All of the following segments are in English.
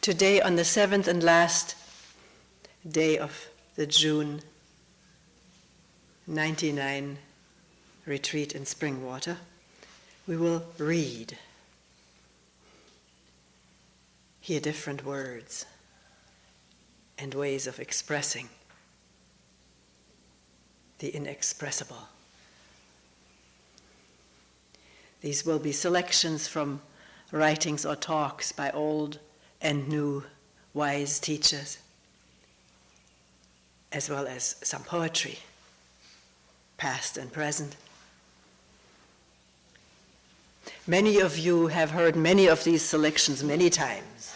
Today, on the 7th and last day of the June 99 retreat in Springwater, we will read, hear different words and ways of expressing the inexpressible. These will be selections from writings or talks by old and new wise teachers, as well as some poetry, past and present. Many of you have heard many of these selections many times.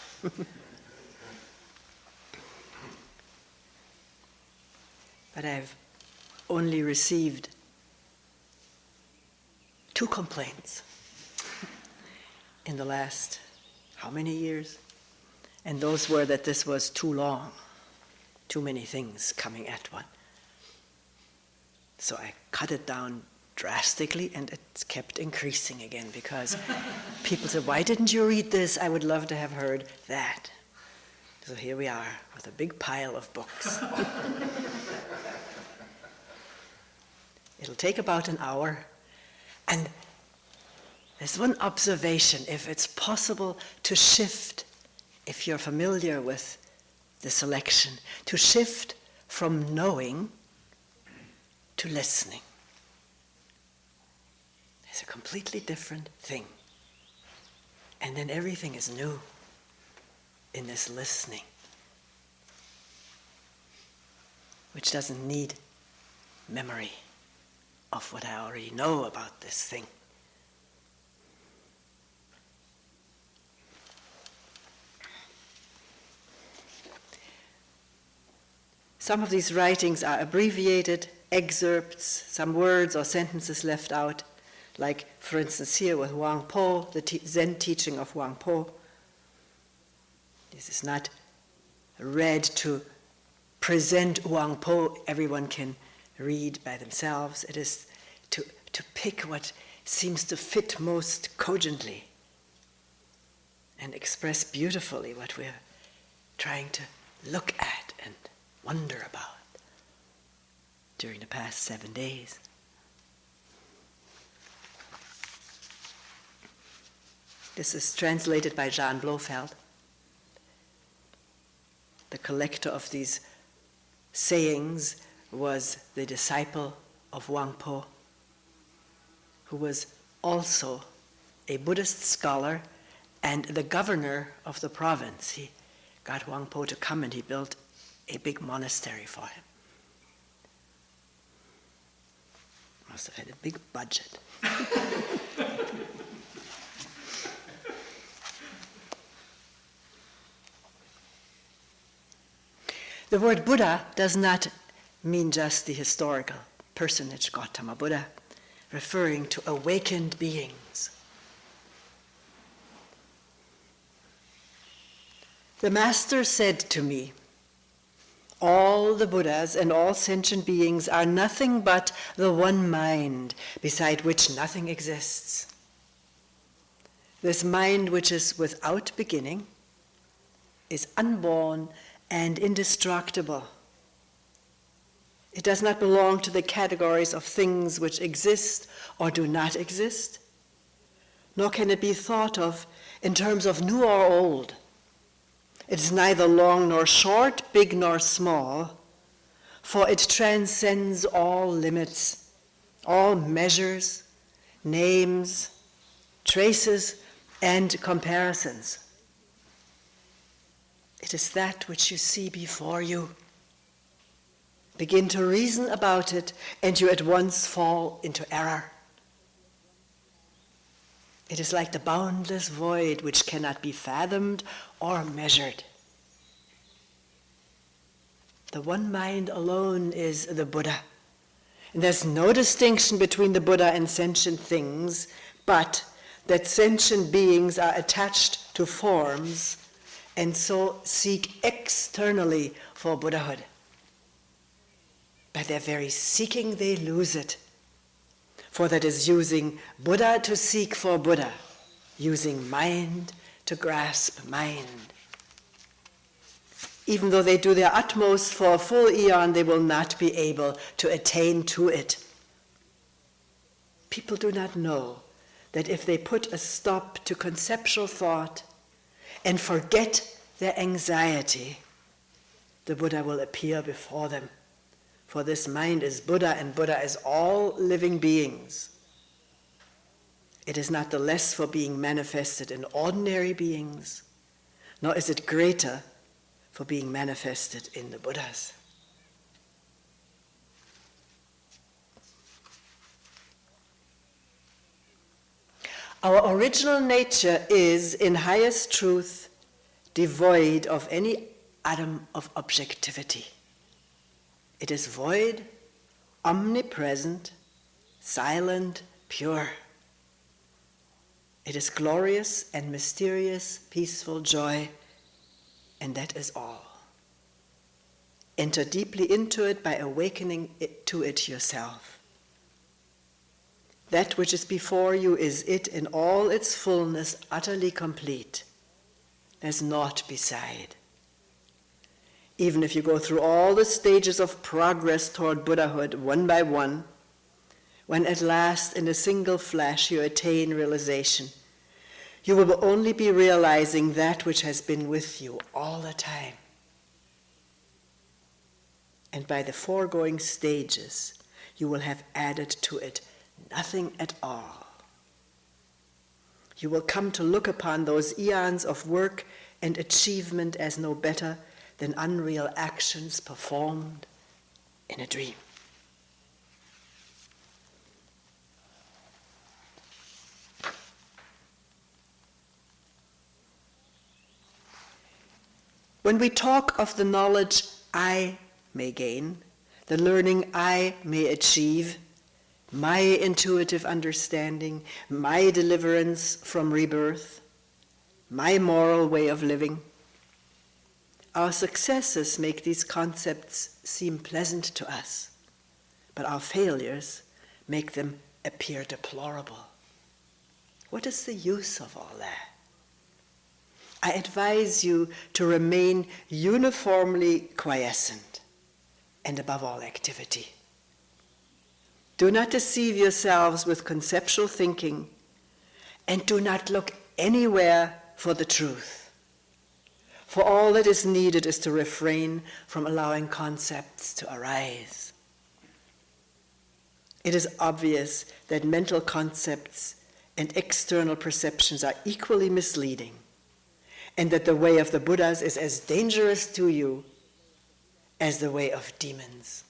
But I've only received 2 complaints in the last, how many years? And those were that this was too long, too many things coming at one. So I cut it down drastically, and it's kept increasing again because people said, why didn't you read this? I would love to have heard that. So here we are with a big pile of books. It'll take about an hour. And there's one observation, if it's possible to shift, if you're familiar with the selection, to shift from knowing to listening. It's a completely different thing. And then everything is new in this listening, which doesn't need memory of what I already know about this thing. Some of these writings are abbreviated excerpts, some words or sentences left out, like, for instance, here with Huang Po, the Zen teaching of Huang Po. This is not read to present Huang Po. Everyone can read by themselves. It is to pick what seems to fit most cogently and express beautifully what we're trying to look at and wonder about during the past 7 days. This is translated by Jan Blofeld, the collector of these sayings was the disciple of Huang Po, who was also a Buddhist scholar and the governor of the province. He got Huang Po to come and he built a big monastery for him. Must have had a big budget. The word Buddha does not mean just the historical personage Gautama Buddha, referring to awakened beings. The Master said to me, all the Buddhas and all sentient beings are nothing but the one mind, beside which nothing exists. This mind which is without beginning is unborn and indestructible. It does not belong to the categories of things which exist or do not exist, nor can it be thought of in terms of new or old. It is neither long nor short, big nor small, for it transcends all limits, all measures, names, traces, and comparisons. It is that which you see before you. Begin to reason about it, and you at once fall into error. It is like the boundless void which cannot be fathomed or measured. The one mind alone is the Buddha. And there's no distinction between the Buddha and sentient things, but that sentient beings are attached to forms and so seek externally for Buddhahood. By their very seeking, they lose it. For that is using Buddha to seek for Buddha, using mind to grasp mind. Even though they do their utmost for a full eon, they will not be able to attain to it. People do not know that if they put a stop to conceptual thought and forget their anxiety, the Buddha will appear before them. For this mind is Buddha, and Buddha is all living beings. It is not the less for being manifested in ordinary beings, nor is it greater for being manifested in the Buddhas. Our original nature is, in highest truth, devoid of any atom of objectivity. It is void, omnipresent, silent, pure. It is glorious and mysterious, peaceful joy, and that is all. Enter deeply into it by awakening to it yourself. That which is before you is it in all its fullness, utterly complete. There's naught beside. Even if you go through all the stages of progress toward Buddhahood one by one, when at last in a single flash you attain realization, you will only be realizing that which has been with you all the time. And by the foregoing stages, you will have added to it nothing at all. You will come to look upon those eons of work and achievement as no better than unreal actions performed in a dream. When we talk of the knowledge I may gain, the learning I may achieve, my intuitive understanding, my deliverance from rebirth, my moral way of living, our successes make these concepts seem pleasant to us, but our failures make them appear deplorable. What is the use of all that? I advise you to remain uniformly quiescent and above all activity. Do not deceive yourselves with conceptual thinking, and do not look anywhere for the truth. For all that is needed is to refrain from allowing concepts to arise. It is obvious that mental concepts and external perceptions are equally misleading, and that the way of the Buddhas is as dangerous to you as the way of demons.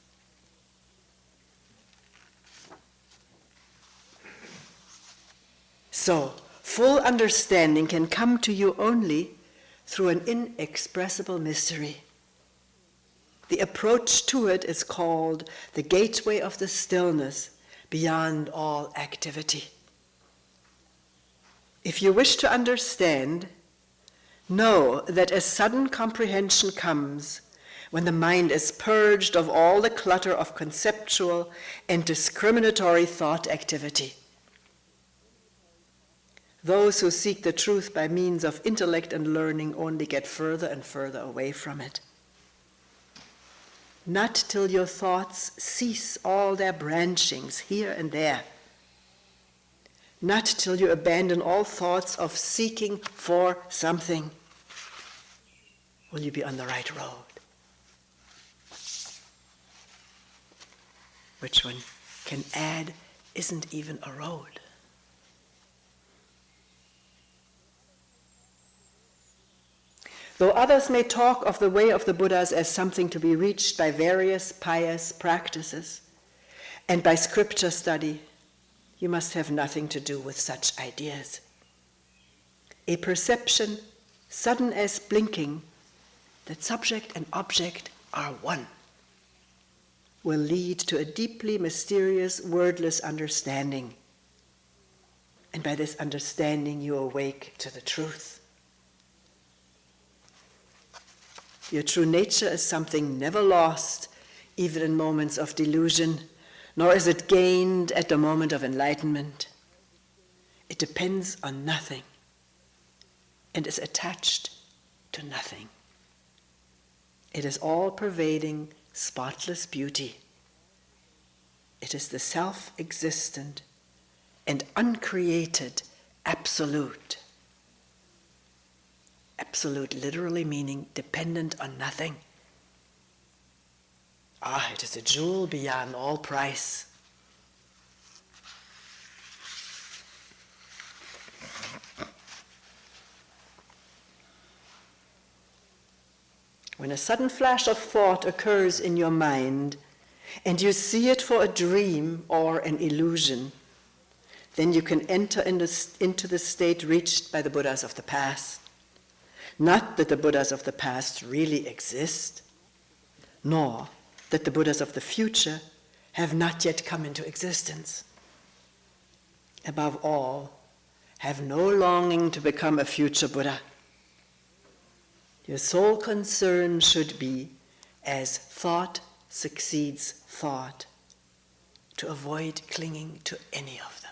So, full understanding can come to you only through an inexpressible mystery. The approach to it is called the gateway of the stillness beyond all activity. If you wish to understand, know that a sudden comprehension comes when the mind is purged of all the clutter of conceptual and discriminatory thought activity. Those who seek the truth by means of intellect and learning only get further and further away from it. Not till your thoughts cease all their branchings here and there. Not till you abandon all thoughts of seeking for something will you be on the right road. Which one can add isn't even a road. Though others may talk of the way of the Buddhas as something to be reached by various pious practices and by scripture study, you must have nothing to do with such ideas. A perception, sudden as blinking, that subject and object are one, will lead to a deeply mysterious, wordless understanding. And by this understanding, you awake to the truth. Your true nature is something never lost, even in moments of delusion, nor is it gained at the moment of enlightenment. It depends on nothing and is attached to nothing. It is all-pervading, spotless beauty. It is the self-existent and uncreated absolute. Absolute literally meaning dependent on nothing. It is a jewel beyond all price. When a sudden flash of thought occurs in your mind, and you see it for a dream or an illusion, then you can enter into the state reached by the Buddhas of the past. Not that the Buddhas of the past really exist, nor that the Buddhas of the future have not yet come into existence. Above all, have no longing to become a future Buddha. Your sole concern should be, as thought succeeds thought, to avoid clinging to any of them.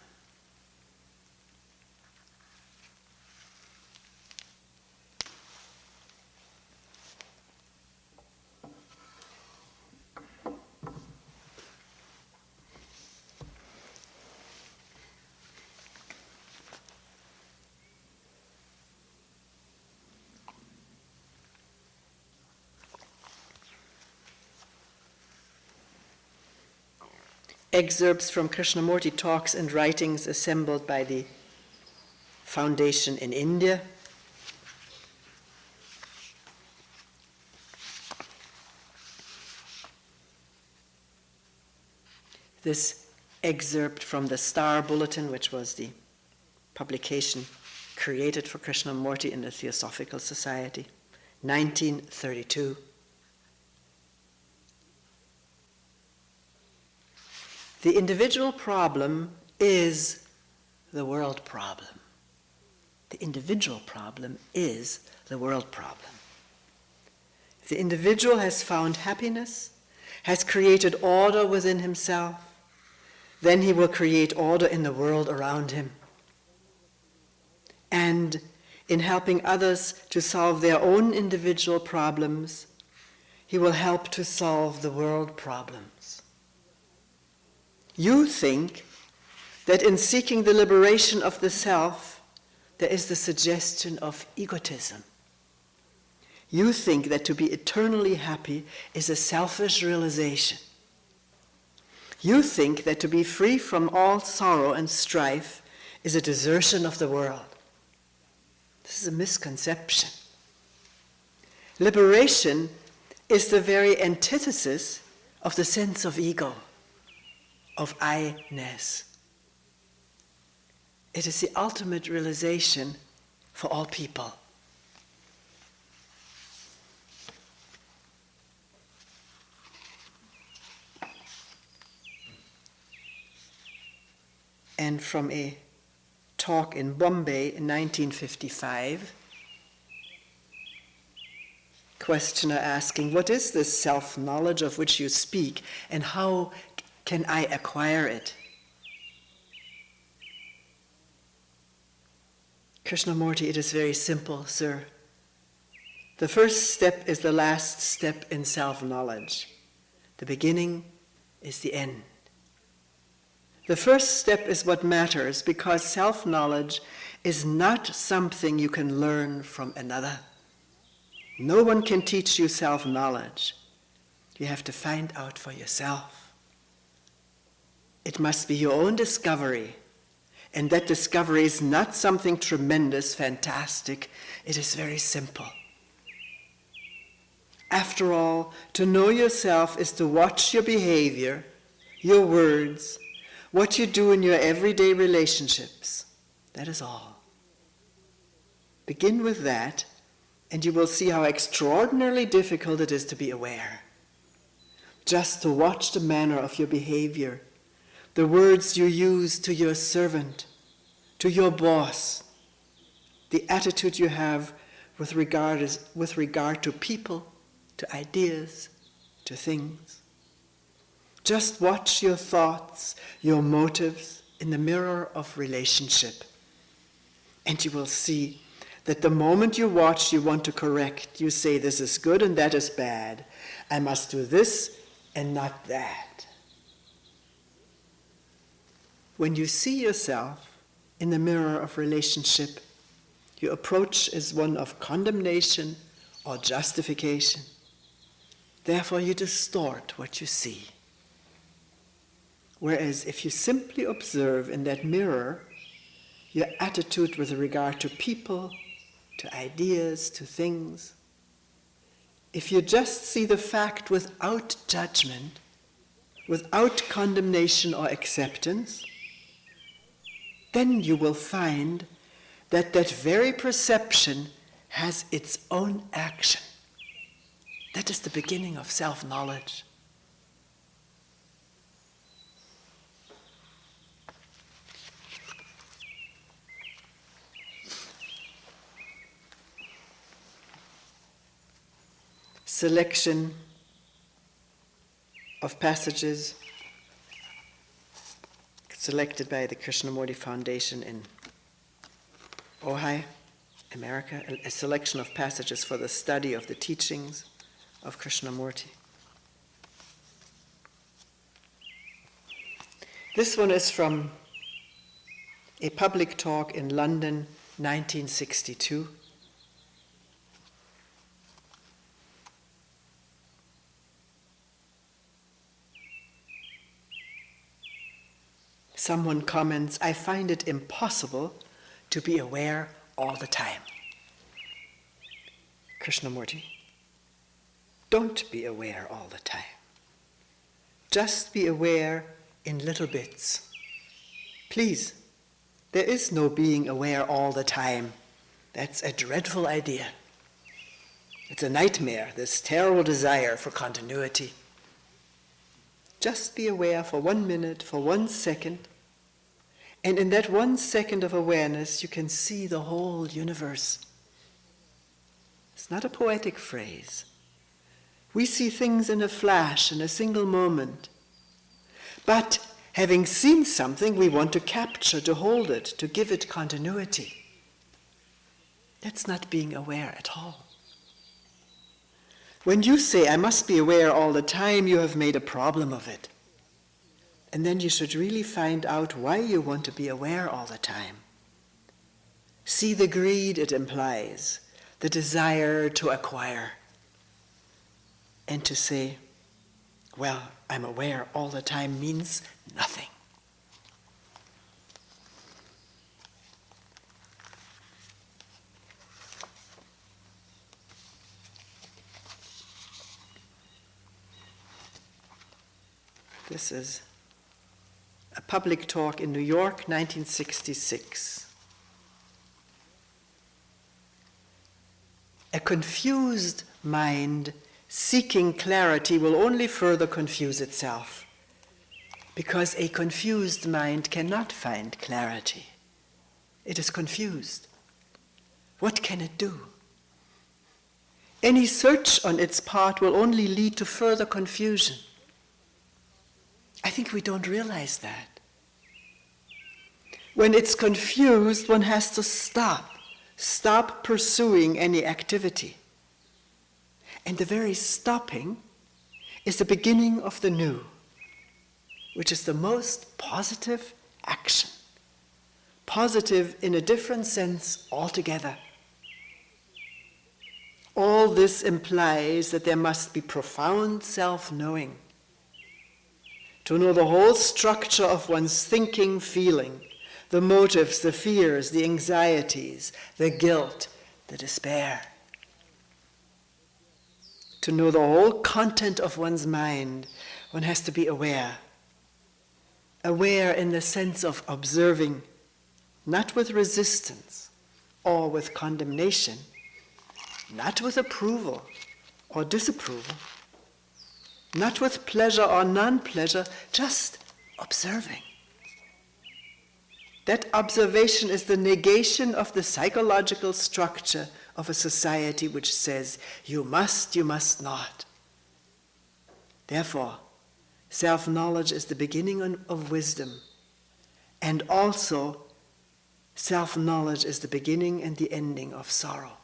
Excerpts from Krishnamurti talks and writings assembled by the Foundation in India. This excerpt from the Star Bulletin, which was the publication created for Krishnamurti in the Theosophical Society, 1932. The individual problem is the world problem. The individual problem is the world problem. If the individual has found happiness, has created order within himself, then he will create order in the world around him. And in helping others to solve their own individual problems, he will help to solve the world problems. You think that in seeking the liberation of the self, there is the suggestion of egotism. You think that to be eternally happy is a selfish realization. You think that to be free from all sorrow and strife is a desertion of the world. This is a misconception. Liberation is the very antithesis of the sense of ego, of I-ness. It is the ultimate realization for all people. And from a talk in Bombay in 1955, questioner asking, what is this self-knowledge of which you speak, and how can I acquire it? Krishnamurti, it is very simple, sir. The first step is the last step in self-knowledge. The beginning is the end. The first step is what matters, because self-knowledge is not something you can learn from another. No one can teach you self-knowledge. You have to find out for yourself. It must be your own discovery, and that discovery is not something tremendous, fantastic. It is very simple. After all, to know yourself is to watch your behavior, your words, what you do in your everyday relationships. That is all. Begin with that, and you will see how extraordinarily difficult it is to be aware. Just to watch the manner of your behavior, the words you use to your servant, to your boss, the attitude you have with regard to people, to ideas, to things. Just watch your thoughts, your motives in the mirror of relationship, and you will see that the moment you watch, you want to correct. You say, this is good and that is bad. I must do this and not that. When you see yourself in the mirror of relationship, your approach is one of condemnation or justification. Therefore, you distort what you see. Whereas if you simply observe in that mirror your attitude with regard to people, to ideas, to things, if you just see the fact without judgment, without condemnation or acceptance, then you will find that that very perception has its own action. That is the beginning of self-knowledge. Selection of passages selected by the Krishnamurti Foundation in Ojai, America, a selection of passages for the study of the teachings of Krishnamurti. This one is from a public talk in London, 1962. Someone comments, I find it impossible to be aware all the time. Krishnamurti, don't be aware all the time. Just be aware in little bits. Please, there is no being aware all the time. That's a dreadful idea. It's a nightmare, this terrible desire for continuity. Just be aware for 1 minute, for 1 second, and in that 1 second of awareness, you can see the whole universe. It's not a poetic phrase. We see things in a flash, in a single moment. But having seen something, we want to capture, to hold it, to give it continuity. That's not being aware at all. When you say, I must be aware all the time, you have made a problem of it. And then you should really find out why you want to be aware all the time. See the greed it implies, the desire to acquire. And to say, well, I'm aware all the time means nothing. This is a public talk in New York, 1966. A confused mind seeking clarity will only further confuse itself, because a confused mind cannot find clarity. It is confused. What can it do? Any search on its part will only lead to further confusion. I think we don't realize that. When it's confused, one has to stop pursuing any activity. And the very stopping is the beginning of the new, which is the most positive action. Positive in a different sense altogether. All this implies that there must be profound self-knowing. To know the whole structure of one's thinking, feeling, the motives, the fears, the anxieties, the guilt, the despair. To know the whole content of one's mind, one has to be aware. Aware in the sense of observing, not with resistance or with condemnation, not with approval or disapproval, not with pleasure or non-pleasure, just observing. That observation is the negation of the psychological structure of a society which says, you must not. Therefore, self-knowledge is the beginning of wisdom, and also Self-knowledge is the beginning and the ending of sorrow.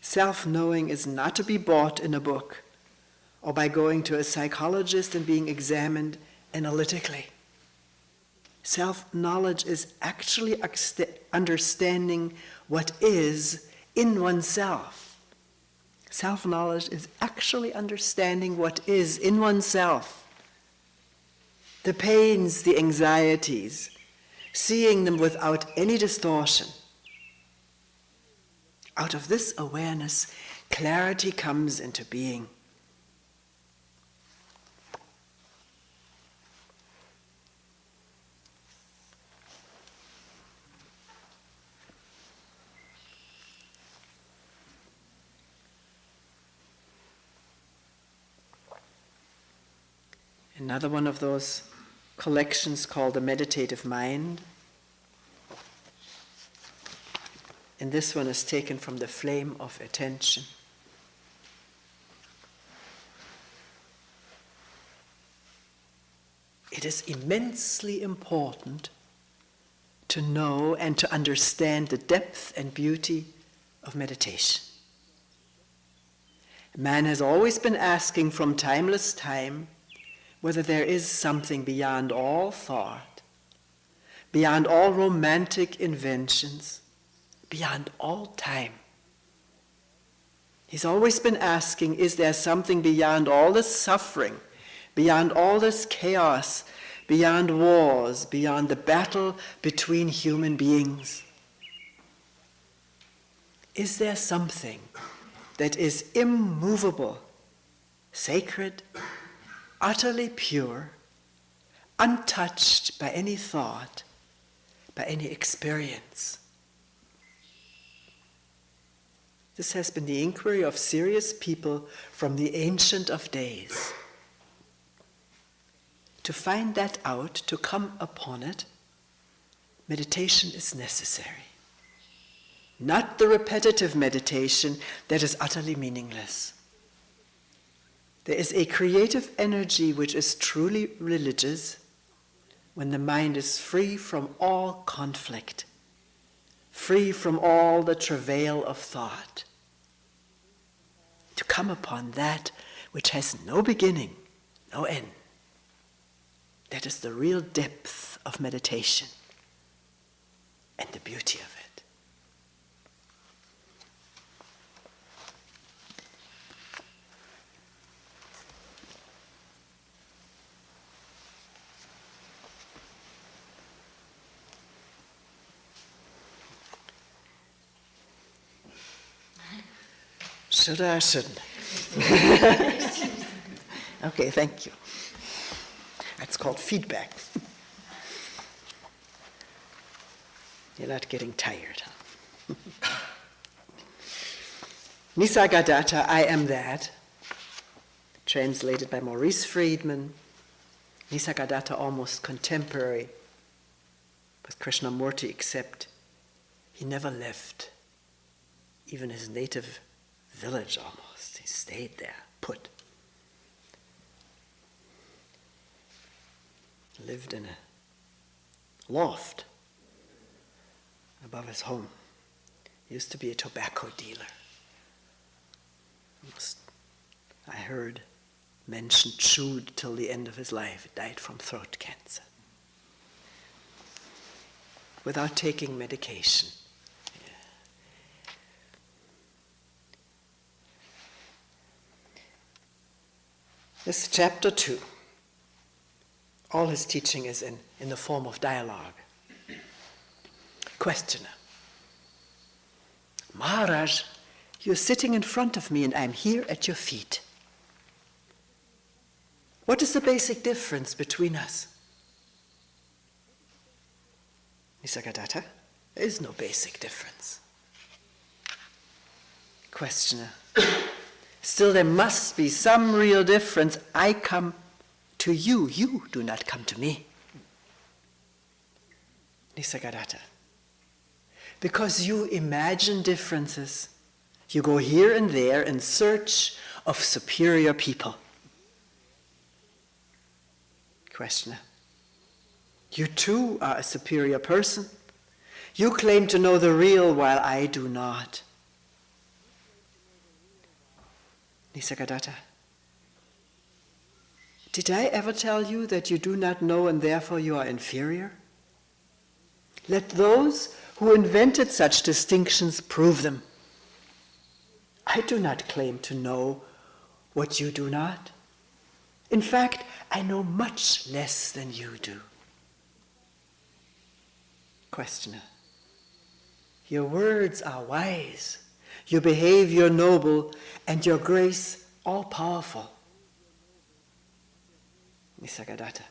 Self-knowing is not to be bought in a book or by going to a psychologist and being examined analytically. Self-knowledge is actually understanding what is in oneself. Self-knowledge is actually understanding what is in oneself. The pains, the anxieties, seeing them without any distortion. Out of this awareness, clarity comes into being. Another one of those collections called The Meditative Mind. And this one is taken from The Flame of Attention. It is immensely important to know and to understand the depth and beauty of meditation. Man has always been asking from timeless time whether there is something beyond all thought, beyond all romantic inventions, beyond all time. He's always been asking, is there something beyond all this suffering, beyond all this chaos, beyond wars, beyond the battle between human beings? Is there something that is immovable, sacred, utterly pure, untouched by any thought, by any experience? This has been the inquiry of serious people from the ancient of days. To find that out, to come upon it, meditation is necessary. Not the repetitive meditation that is utterly meaningless. There is a creative energy which is truly religious when the mind is free from all conflict, free from all the travail of thought. To come upon that which has no beginning, no end. That is the real depth of meditation and the beauty of it. Should I or shouldn't? Okay, thank you. That's called feedback. You're not getting tired, huh? Nisargadatta, I am that, translated by Maurice Friedman. Nisargadatta almost contemporary with Krishnamurti, except he never left even his native village almost. He stayed there, put. Lived in a loft above his home. He used to be a tobacco dealer. I heard mentioned, chewed till the end of his life. He died from throat cancer. Without taking medication. This is chapter 2. All his teaching is in the form of dialogue. Questioner. Maharaj, you're sitting in front of me and I'm here at your feet. What is the basic difference between us? Nisargadatta, there is no basic difference. Questioner. Still, there must be some real difference. I come to you. You do not come to me. Nisargadatta. Because you imagine differences. You go here and there in search of superior people. Questioner. You too are a superior person. You claim to know the real while I do not. Nisargadatta, did I ever tell you that you do not know and therefore you are inferior? Let those who invented such distinctions prove them. I do not claim to know what you do not. In fact, I know much less than you do. Questioner, your words are wise, your behavior noble, and your grace all-powerful. Nisargadatta,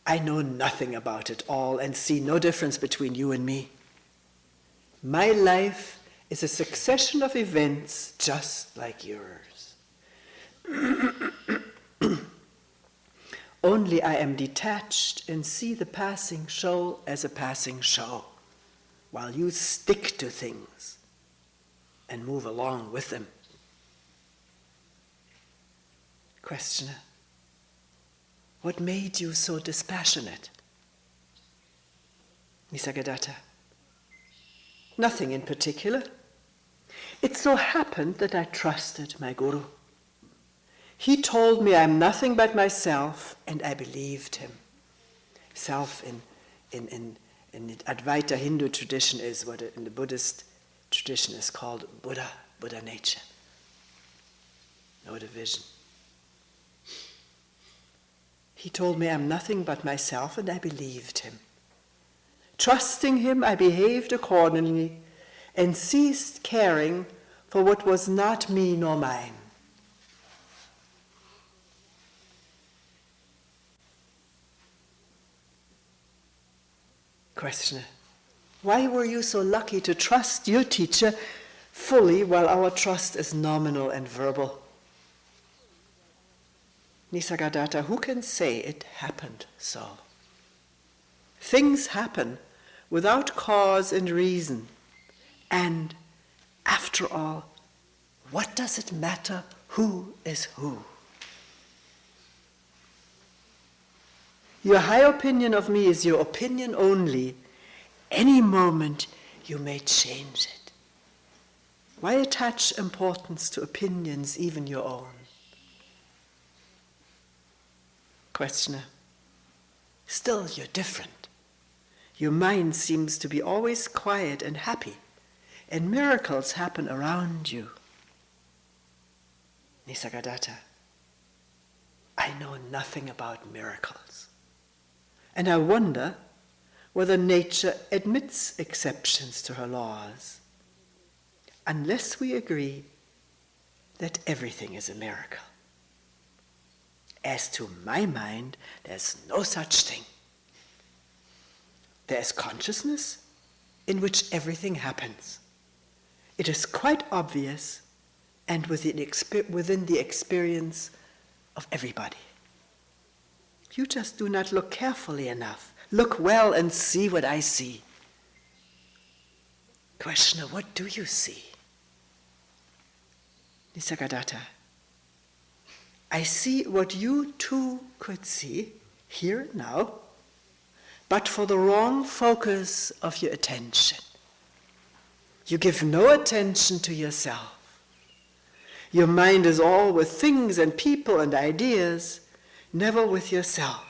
I know nothing about it all and see no difference between you and me. My life is a succession of events just like yours. Only I am detached and see the passing show as a passing show, while you stick to things and move along with them. Questioner, what made you so dispassionate? Nisargadatta, nothing in particular. It so happened that I trusted my guru. He told me I am nothing but myself, and I believed him. Self in the Advaita Hindu tradition is what in the Buddhist tradition is called Buddha nature. No division. He told me I'm nothing but myself, and I believed him. Trusting him, I behaved accordingly and ceased caring for what was not me nor mine. Questioner, why were you so lucky to trust your teacher fully while our trust is nominal and verbal? Nisargadatta, who can say it happened so? Things happen without cause and reason. And, after all, what does it matter who is who? Your high opinion of me is your opinion only. Any moment you may change it. Why attach importance to opinions, even your own? Questioner, still you're different. Your mind seems to be always quiet and happy, and miracles happen around you. Nisargadatta, I know nothing about miracles, and I wonder whether nature admits exceptions to her laws, unless we agree that everything is a miracle. As to my mind, there's no such thing. There is consciousness in which everything happens. It is quite obvious and within the experience of everybody. You just do not look carefully enough. Look well and see what I see. Questioner, what do you see? Nisargadatta, I see what you too could see, here and now, but for the wrong focus of your attention. You give no attention to yourself. Your mind is all with things and people and ideas, never with yourself.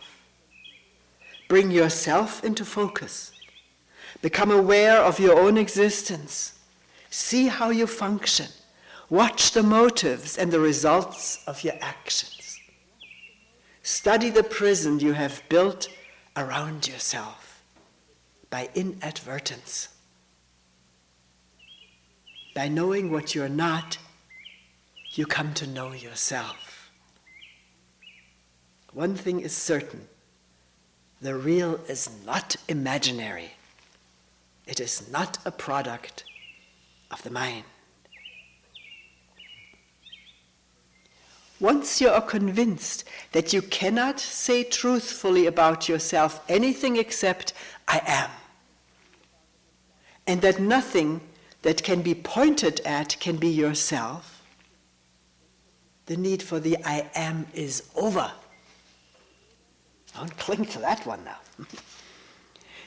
Bring yourself into focus. Become aware of your own existence. See how you function. Watch the motives and the results of your actions. Study the prison you have built around yourself by inadvertence. By knowing what you're not, you come to know yourself. One thing is certain, the real is not imaginary. It is not a product of the mind. Once you are convinced that you cannot say truthfully about yourself anything except I am, and that nothing that can be pointed at can be yourself, the need for the I am is over. Don't cling to that one now.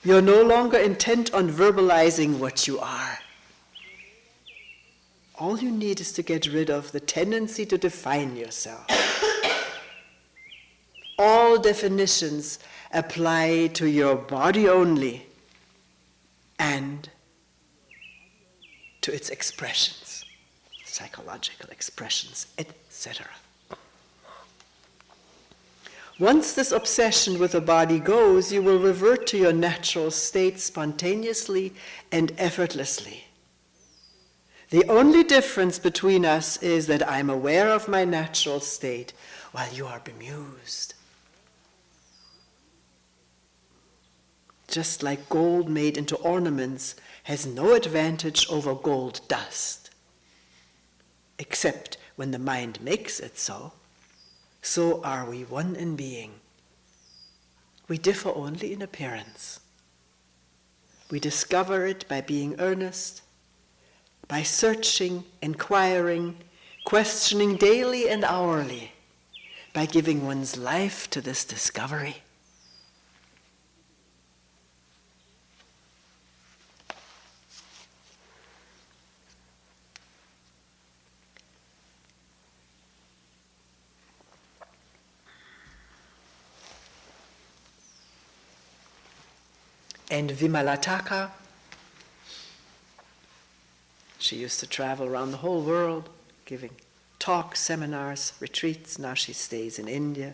You're no longer intent on verbalizing what you are. All you need is to get rid of the tendency to define yourself. All definitions apply to your body only and to its expressions, psychological expressions, etc. Once this obsession with the body goes, you will revert to your natural state spontaneously and effortlessly. The only difference between us is that I'm aware of my natural state while you are bemused. Just like gold made into ornaments has no advantage over gold dust, except when the mind makes it so, so are we one in being. We differ only in appearance. We discover it by being earnest, by searching, inquiring, questioning daily and hourly, by giving one's life to this discovery. And Vimalataka, she used to travel around the whole world, giving talks, seminars, retreats. Now she stays in India,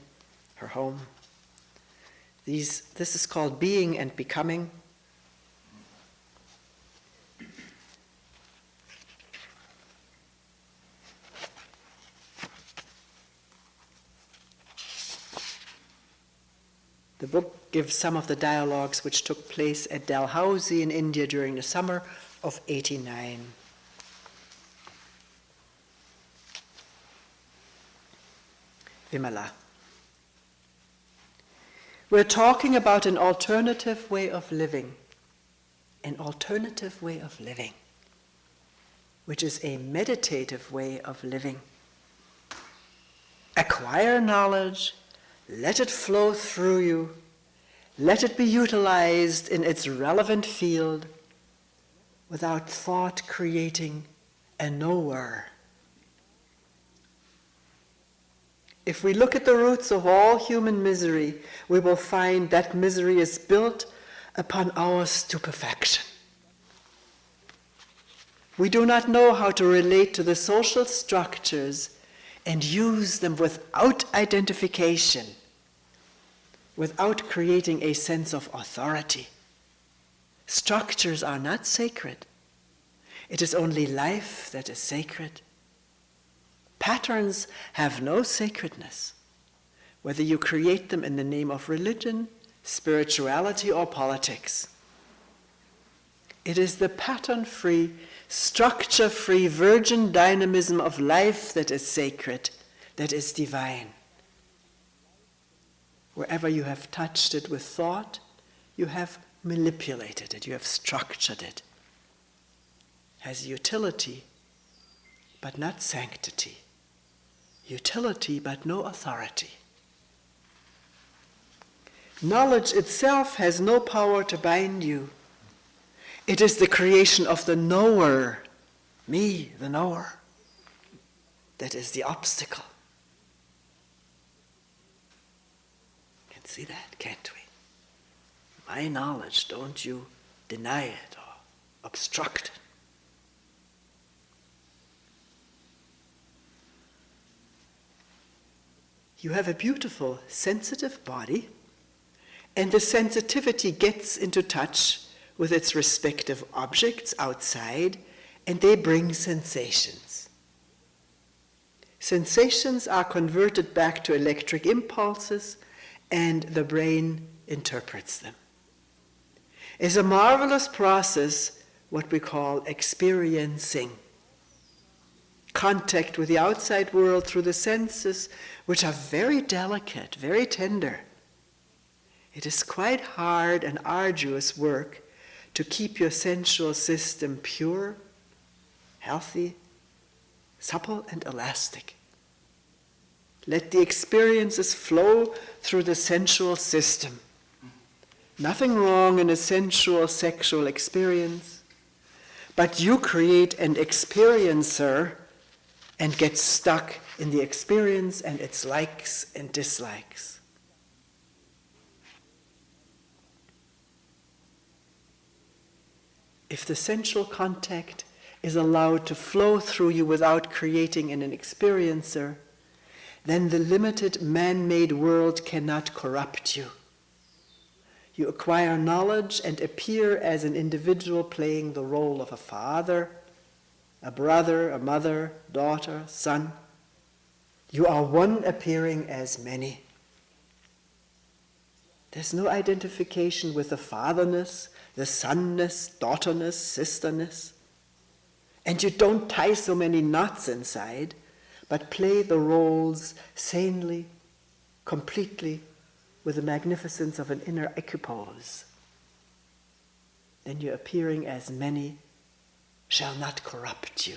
her home. This is called Being and Becoming. The book gives some of the dialogues which took place at Dalhousie in India during the summer of '89. Vimala. We're talking about an alternative way of living. An alternative way of living, which is a meditative way of living. Acquire knowledge, let it flow through you, let it be utilized in its relevant field without thought creating a knower. If we look at the roots of all human misery, we will find that misery is built upon our stupefaction. We do not know how to relate to the social structures and use them without identification, without creating a sense of authority. Structures are not sacred. It is only life that is sacred. Patterns have no sacredness, whether you create them in the name of religion, spirituality, or politics. It is the pattern-free, structure-free, virgin dynamism of life that is sacred, that is divine. Wherever you have touched it with thought, you have manipulated it, you have structured it. It has utility, but not sanctity. Utility, but no authority. Knowledge itself has no power to bind you. It is the creation of the knower, me, the knower, that is the obstacle. You can see that, can't we? My knowledge, don't you deny it or obstruct it. You have a beautiful, sensitive body, and the sensitivity gets into touch with its respective objects outside, and they bring sensations. Sensations are converted back to electric impulses, and the brain interprets them. It's a marvelous process, what we call experiencing. Contact with the outside world through the senses, which are very delicate, very tender. It is quite hard and arduous work to keep your sensual system pure, healthy, supple, and elastic. Let the experiences flow through the sensual system. Nothing wrong in a sensual sexual experience, but you create an experiencer and get stuck in the experience and its likes and dislikes. If the sensual contact is allowed to flow through you without creating an experiencer, then the limited man-made world cannot corrupt you. You acquire knowledge and appear as an individual playing the role of a father, a brother, a mother, daughter, son. You are one appearing as many. There's no identification with the fatherness, the sonness, daughterness, sisterness. And you don't tie so many knots inside, but play the roles sanely, completely, with the magnificence of an inner equipoise. Then your appearing as many shall not corrupt you.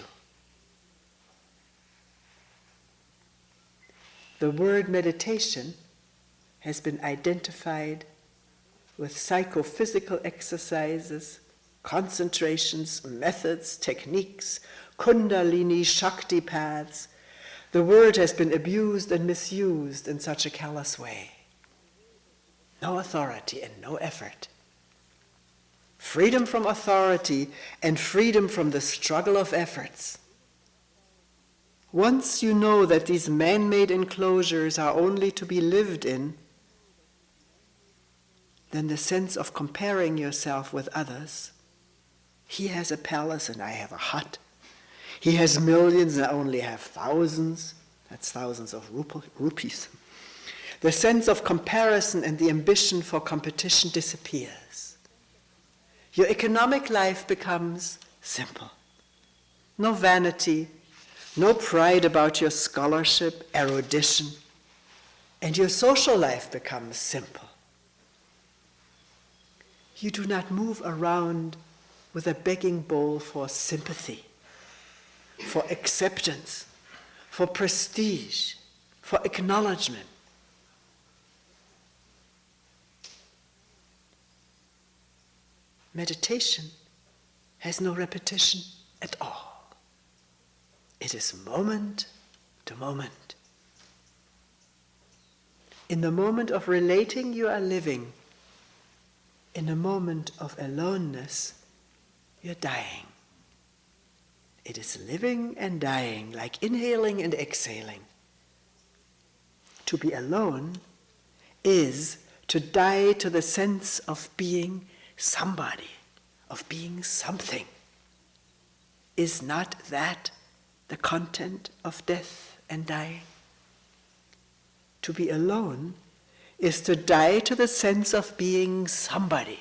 The word meditation has been identified with psychophysical exercises, concentrations, methods, techniques, kundalini, shakti paths. The word has been abused and misused in such a callous way. No authority and no effort. Freedom from authority and freedom from the struggle of efforts. Once you know that these man-made enclosures are only to be lived in, then the sense of comparing yourself with others, he has a palace and I have a hut. He has millions and I only have thousands. That's thousands of rupees. The sense of comparison and the ambition for competition disappears. Your economic life becomes simple. No vanity, no pride about your scholarship, erudition, and your social life becomes simple. You do not move around with a begging bowl for sympathy, for acceptance, for prestige, for acknowledgement. Meditation has no repetition at all. It is moment to moment. In the moment of relating, you are living. In a moment of aloneness, you're dying. It is living and dying, like inhaling and exhaling. To be alone is to die to the sense of being somebody, of being something. Is not that the content of death and dying? To be alone is to die to the sense of being somebody.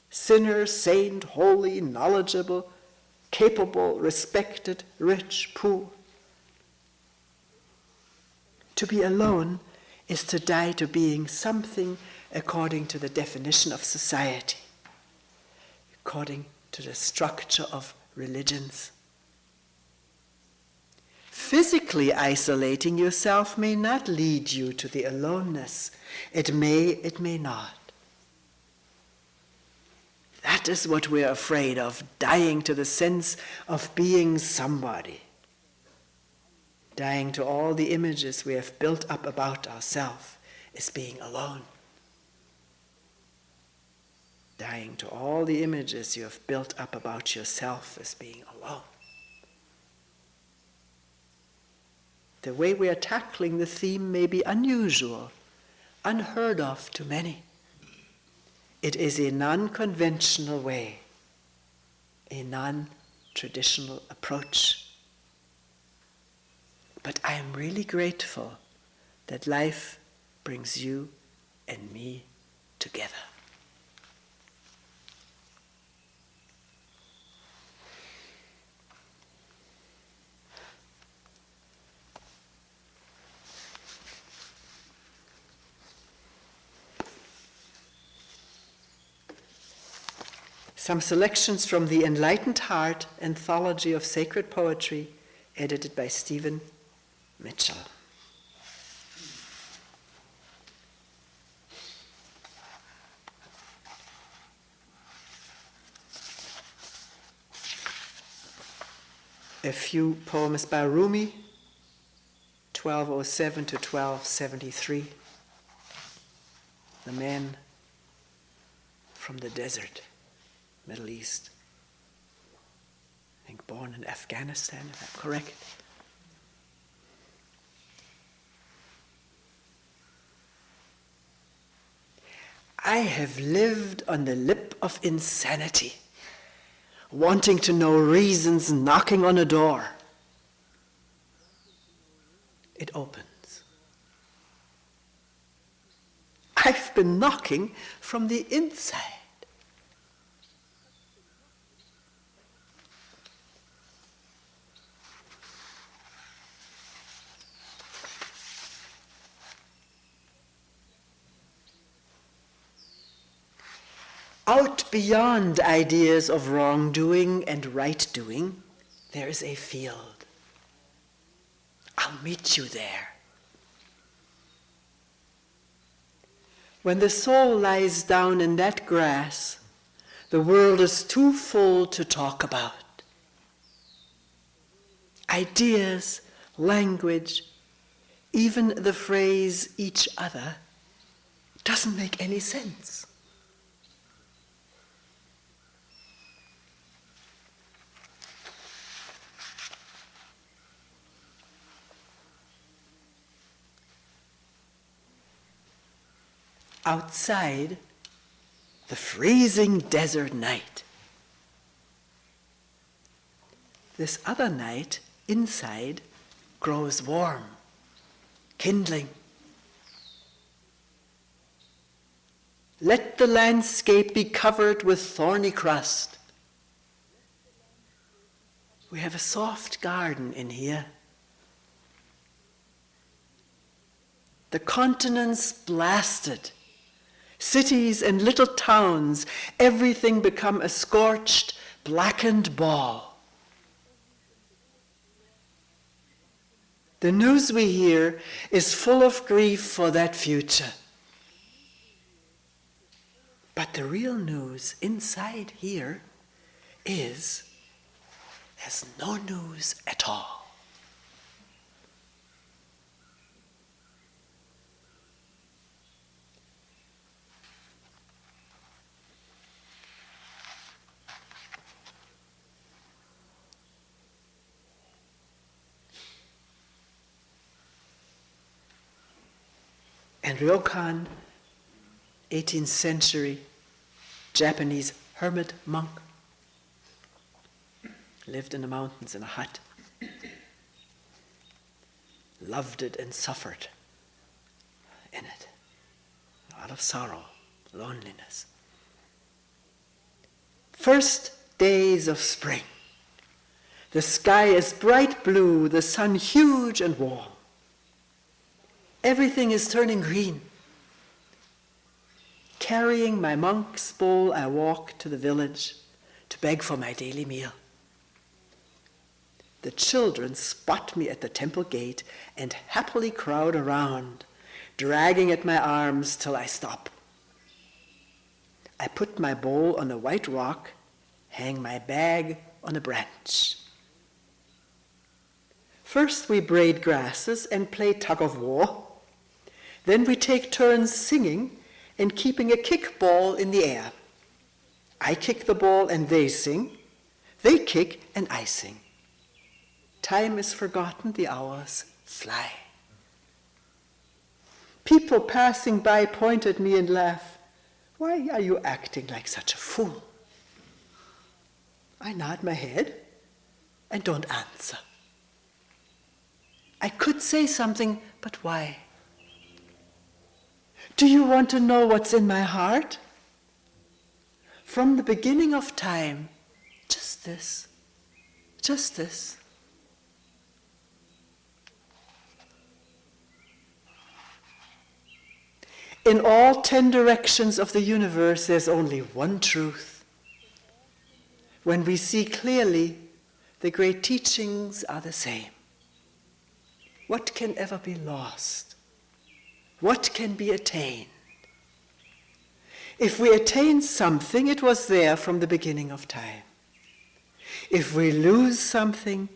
Sinner, saint, holy, knowledgeable, capable, respected, rich, poor. To be alone is to die to being something according to the definition of society, according to the structure of religions. Physically isolating yourself may not lead you to the aloneness. It may not. That is what we're afraid of, dying to the sense of being somebody. Dying to all the images we have built up about ourselves is being alone. Dying to all the images you have built up about yourself is being alone. The way we are tackling the theme may be unusual, unheard of to many. It is a non-conventional way, a non-traditional approach. But I am really grateful that life brings you and me together. Some selections from the Enlightened Heart Anthology of Sacred Poetry, edited by Stephen Mitchell. a few poems by Rumi, 1207 to 1273. The man from the desert, Middle East. I think born in Afghanistan, if I'm correct. I have lived on the lip of insanity, wanting to know reasons, knocking on a door. It opens. I've been knocking from the inside. Out beyond ideas of wrongdoing and right-doing, there is a field. I'll meet you there. When the soul lies down in that grass, the world is too full to talk about. Ideas, language, even the phrase each other doesn't make any sense. Outside, the freezing desert night. This other night, inside, grows warm, kindling. Let the landscape be covered with thorny crust. We have a soft garden in here. The continents blasted. Cities and little towns, everything become a scorched, blackened ball. The news we hear is full of grief for that future. But the real news inside here is there's no news at all. And Ryokan, 18th century Japanese hermit monk, lived in the mountains in a hut, loved it and suffered in it. A lot of sorrow, loneliness. First days of spring. The sky is bright blue, the sun huge and warm. Everything is turning green. Carrying my monk's bowl, I walk to the village to beg for my daily meal. The children spot me at the temple gate and happily crowd around, dragging at my arms till I stop. I put my bowl on a white rock, hang my bag on a branch. First we braid grasses and play tug of war. Then we take turns singing and keeping a kick ball in the air. I kick the ball and they sing. They kick and I sing. Time is forgotten, the hours fly. People passing by point at me and laugh. Why are you acting like such a fool? I nod my head and don't answer. I could say something, but why? Do you want to know what's in my heart? From the beginning of time, just this, just this. In all 10 directions of the universe, there's only one truth. When we see clearly, the great teachings are the same. What can ever be lost? What can be attained? If we attain something, it was there from the beginning of time. If we lose something,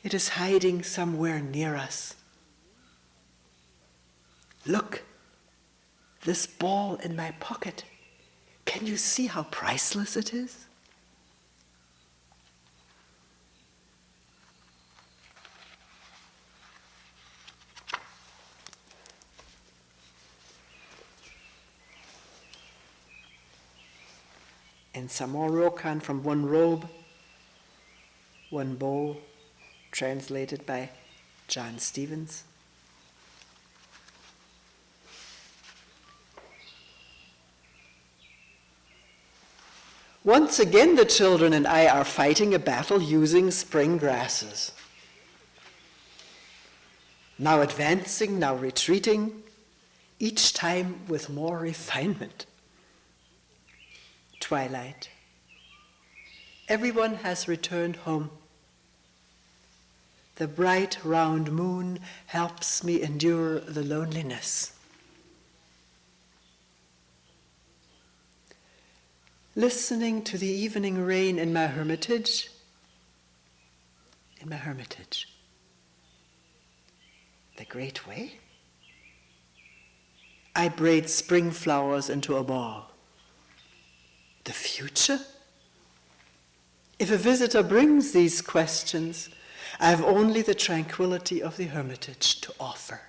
It is hiding somewhere near us. Look, this ball in my pocket. Can you see how priceless it is? And some more Rokan from one robe, one bow, translated by John Stevens. Once again, the children and I are fighting a battle using spring grasses. Now advancing, now retreating, each time with more refinement. Twilight. Everyone has returned home. The bright round moon helps me endure the loneliness. Listening to the evening rain in my hermitage, the great way, I braid spring flowers into a ball. The future? If a visitor brings these questions, I have only the tranquility of the hermitage to offer.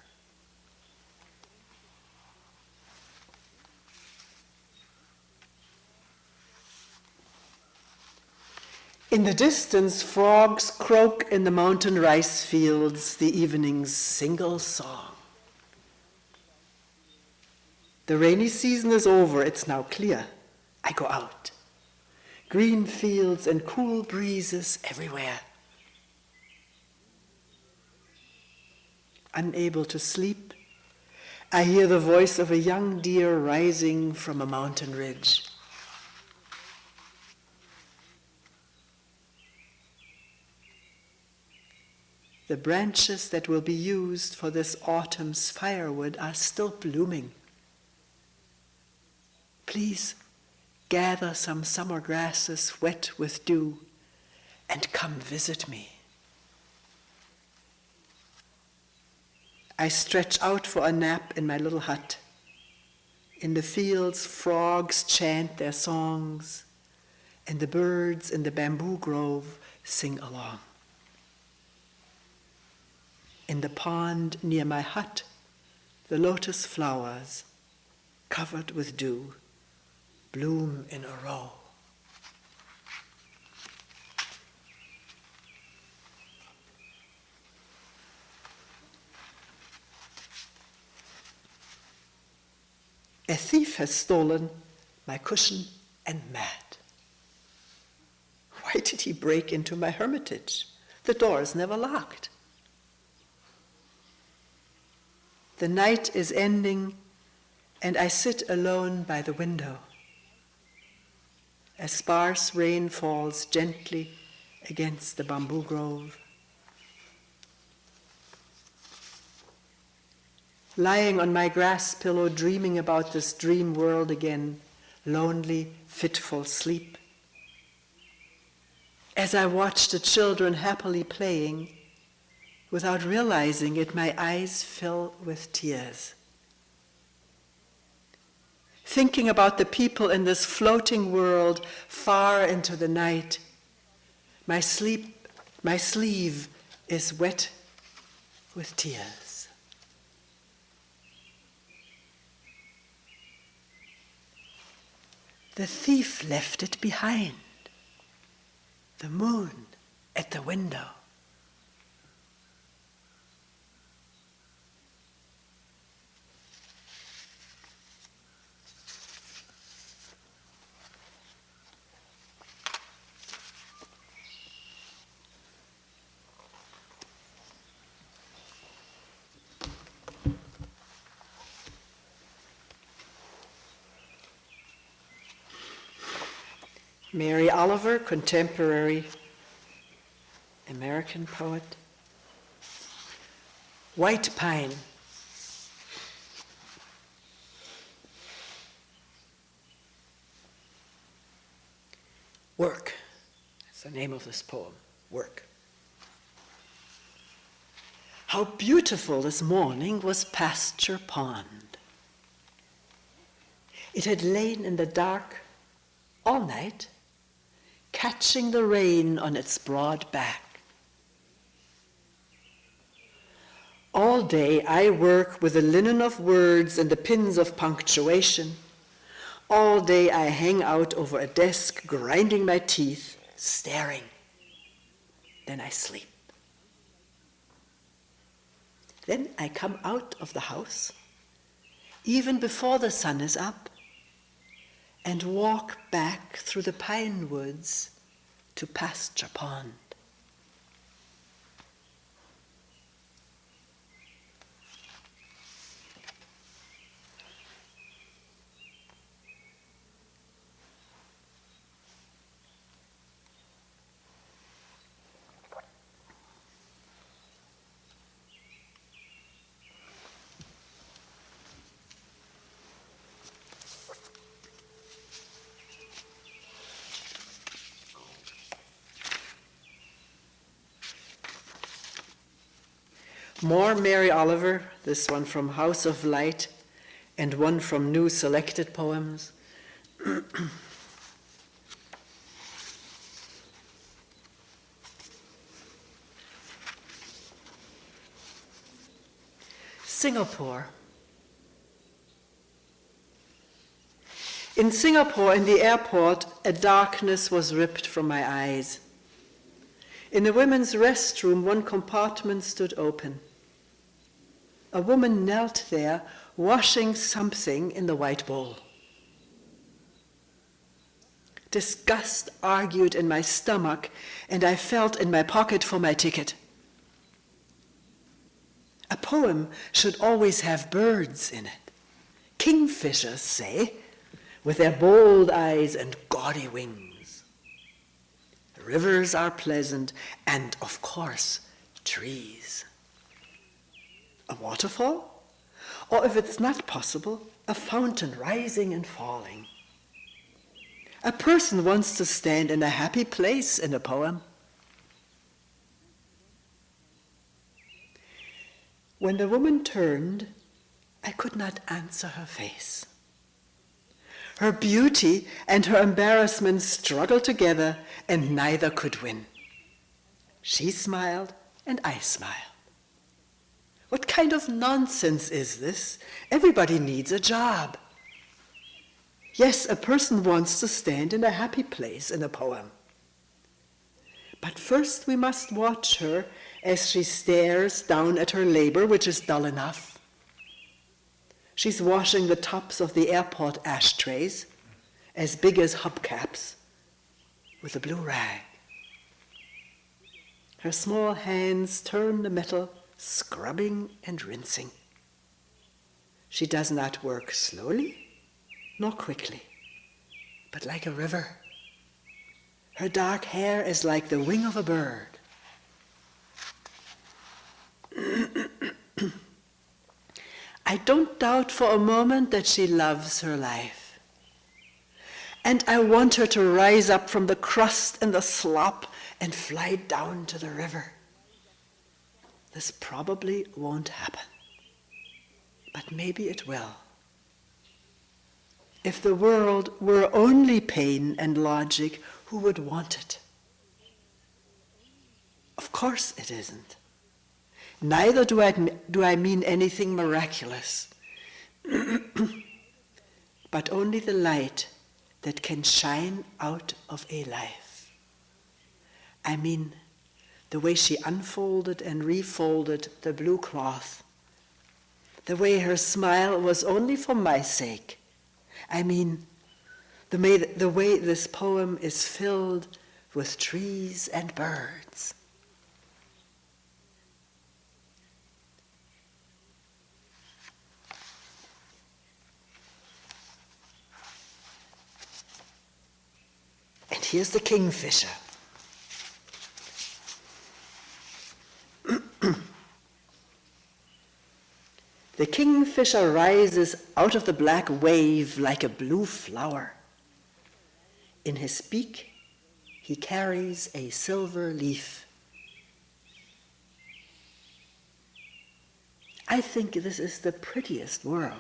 In the distance, frogs croak in the mountain rice fields, the evening's single song. The rainy season is over, it's now clear. I go out. Green fields and cool breezes everywhere. Unable to sleep, I hear the voice of a young deer rising from a mountain ridge. The branches that will be used for this autumn's firewood are still blooming. Please gather some summer grasses wet with dew and come visit me. I stretch out for a nap in my little hut. In the fields, frogs chant their songs, and the birds in the bamboo grove sing along. In the pond near my hut, the lotus flowers, covered with dew, bloom in a row. A thief has stolen my cushion and mat. Why did he break into my hermitage? The door is never locked. The night is ending, and I sit alone by the window. A sparse rain falls gently against the bamboo grove. Lying on my grass pillow, dreaming about this dream world again, lonely, fitful sleep. As I watch the children happily playing, without realizing it, my eyes fill with tears. Thinking about the people in this floating world far into the night, my sleeve is wet with tears. The thief left it behind, the moon at the window. Mary Oliver, contemporary American poet. White pine. Work. That's the name of this poem. Work. How beautiful this morning was Pasture Pond. It had lain in the dark all night, catching the rain on its broad back. All day I work with the linen of words and the pins of punctuation. All day I hang out over a desk, grinding my teeth, staring. Then I sleep. Then I come out of the house, even before the sun is up, and walk back through the pine woods to Pasture Pond. More Mary Oliver, this one from House of Light, and one from New Selected Poems. Singapore. In Singapore, in the airport, a darkness was ripped from my eyes. In the women's restroom, one compartment stood open. A woman knelt there, washing something in the white bowl. Disgust argued in my stomach, and I felt in my pocket for my ticket. A poem should always have birds in it. Kingfishers, say, with their bold eyes and gaudy wings. Rivers are pleasant, and of course, trees. A waterfall? Or if it's not possible, a fountain rising and falling. A person wants to stand in a happy place in a poem. When the woman turned, I could not answer her face. Her beauty and her embarrassment struggled together, and neither could win. She smiled, and I smiled. What kind of nonsense is this? Everybody needs a job. Yes, a person wants to stand in a happy place in a poem. But first we must watch her as she stares down at her labor, which is dull enough. She's washing the tops of the airport ashtrays, as big as hubcaps, with a blue rag. Her small hands turn the metal, scrubbing and rinsing. She does not work slowly nor quickly, but like a river. Her dark hair is like the wing of a bird. I don't doubt for a moment that she loves her life. And I want her to rise up from the crust and the slop and fly down to the river. This probably won't happen, but maybe it will. If the world were only pain and logic, who would want it? Of course it isn't. Neither do I mean anything miraculous, but only the light that can shine out of a life. I mean, the way she unfolded and refolded the blue cloth, the way her smile was only for my sake. I mean, the way this poem is filled with trees and birds. And here's the Kingfisher. The Kingfisher rises out of the black wave like a blue flower. In his beak, he carries a silver leaf. I think this is the prettiest world.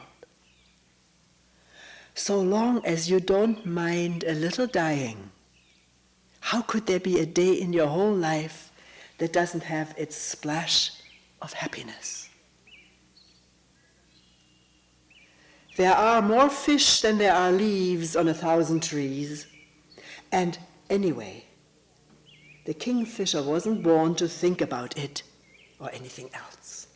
So long as you don't mind a little dying, how could there be a day in your whole life that doesn't have its splash of happiness? There are more fish than there are leaves on 1,000 trees. And anyway, the Kingfisher wasn't born to think about it or anything else.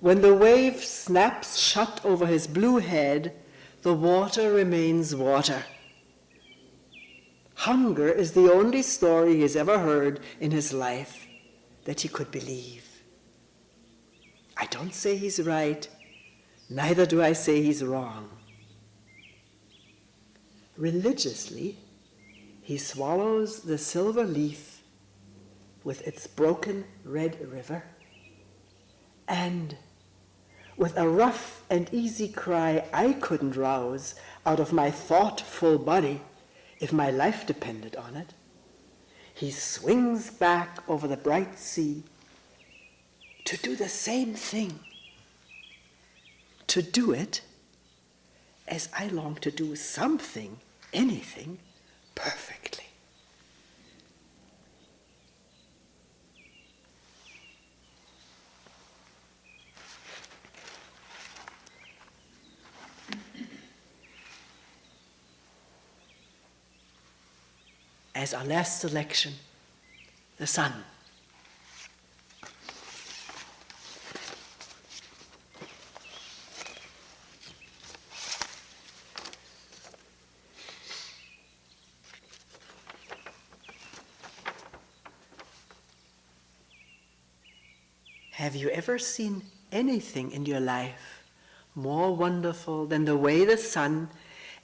When the wave snaps shut over his blue head, the water remains water. Hunger is the only story he's ever heard in his life that he could believe. I don't say he's right, neither do I say he's wrong. Religiously, he swallows the silver leaf with its broken red river, and with a rough and easy cry I couldn't rouse out of my thoughtful body if my life depended on it, he swings back over the bright sea to do the same thing, to do it as I long to do something, anything, perfectly. As our last selection, the sun. Have you ever seen anything in your life more wonderful than the way the sun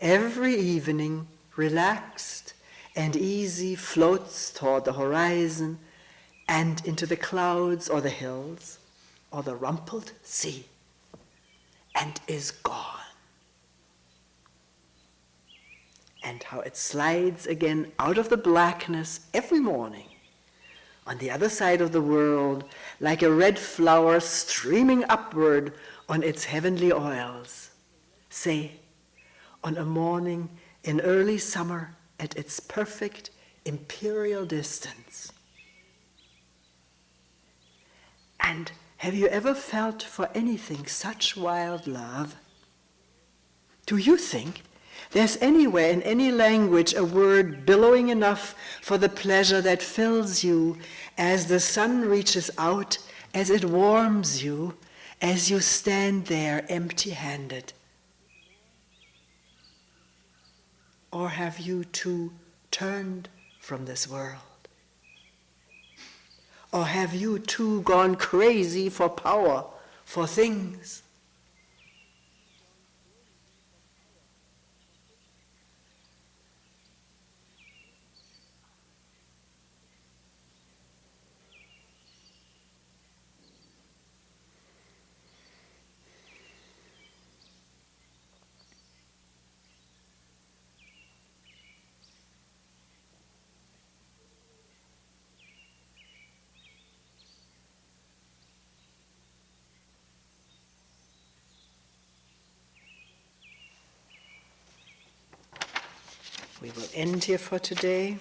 every evening, relaxed and easy, floats toward the horizon and into the clouds or the hills or the rumpled sea and is gone? And how it slides again out of the blackness every morning on the other side of the world, like a red flower streaming upward on its heavenly oils. Say, on a morning in early summer at its perfect imperial distance. And have you ever felt for anything such wild love? Do you think there's anywhere in any language a word billowing enough for the pleasure that fills you as the sun reaches out, as it warms you, as you stand there empty-handed? Or have you too turned from this world? Or have you too gone crazy for power, for things? We will end here for today.